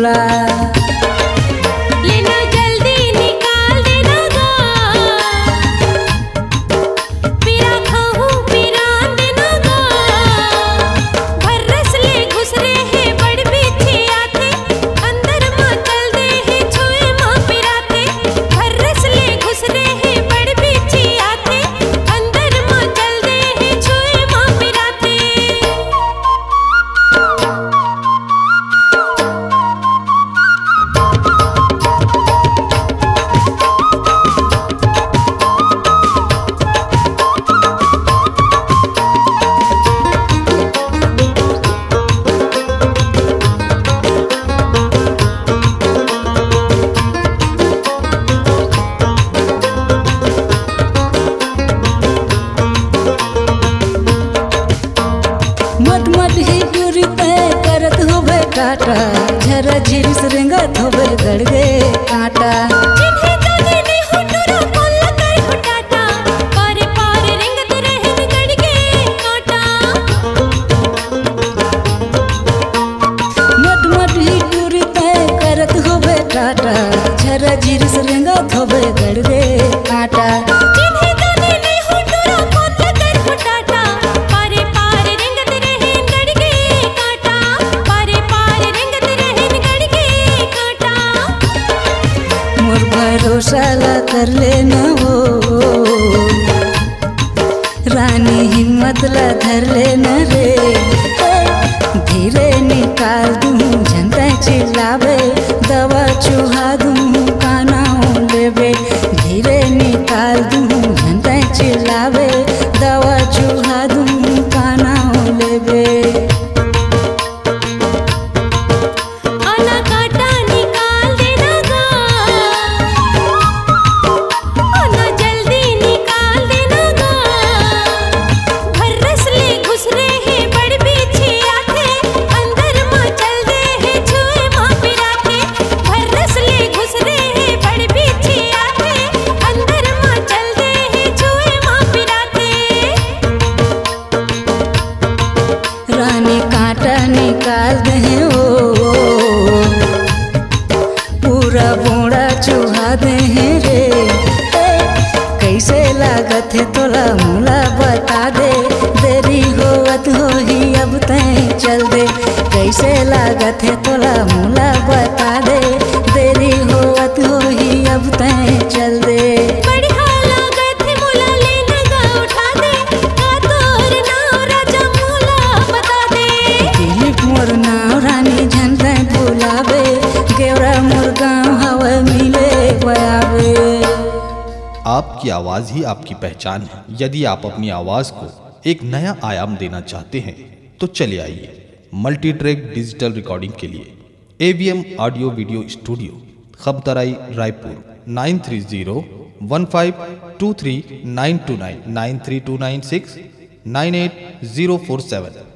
झूला। लेना जल्दी निकाल देना गा, पीरा खाऊं पीरा देना गा। भर्रस ले घुस रहे हैं बड़ पीछे आते, अंदर मां चल दे है छुए मां पिराते। भर्रस ले घुस रहे हैं बड़ पीछे आते, अंदर मां चल दे है छुए मां पिराते। मट मट ही दूरी तय करत होवे टाटा, झरा झिरिस रेंगत होवे गड़गे कांटा। जिन्हें जाने ने हुटुरा कौन लगाई हुटाटा, पारे पारे रेंगत रहन गड़गे कांटा। मट मट ही दूरी तय करत होवे टाटा, झरा झिरिस रेंगत होवे गड़गे कांटा। जिन्हें जाने ने हुटुरा कौन लगाई हुटाटा, पारे पारे रेंगत रहन गड़गे कांटा। पारे पारे रेंगत रहन गड़गे कांटा। मोर भरोसा ला कर लेना हो, रानी हिम्मत ला धर लेना रे। धीरे निकाल दूँ झंडा चिल्लावे, दवा चुहा दूँ काना लेवे। धीरे निकाल दूँ झंडा चिल्लावे, दवा चुहा दूँ काना लेवे। आना काटा निकाल देना गा, आना जल्दी निकाल देना गा। भर्रस ले घुस रहे हैं बड़ पीछे आते, अंदर मां चल दे है छुए मां पिराते। भर्रस ले घुस रहे हैं बड़ पीछे आते, अंदर मां चल दे है छुए मां पिराते। रानी कांटा निकाल दे ओ, पूरा बोड़ा चुहा दे रे। कैसे लागत है तोला मुला बता दे, देरी होवत हो ही अब तय चल दे। कैसे लागत है तोला मुला बता दे, देरी होवत हो ही अब तय चल दे। बढ़िया लागत है मुला लेना गा उठा दे, का तोर नाव राजा मुला बता दे। दिलीप मोर नाव रानी झंडा बुलावे, गेवरा मोर गाँव हवा मिले बयावे। आपकी आवाज़ ही आपकी पहचान है। यदि आप अपनी आवाज़ को एक नया आयाम देना चाहते हैं तो चले आइए मल्टी ट्रैक डिजिटल रिकॉर्डिंग के लिए AVM audio video studio, Khamtarai, Raipur 9301523929 93296 98047।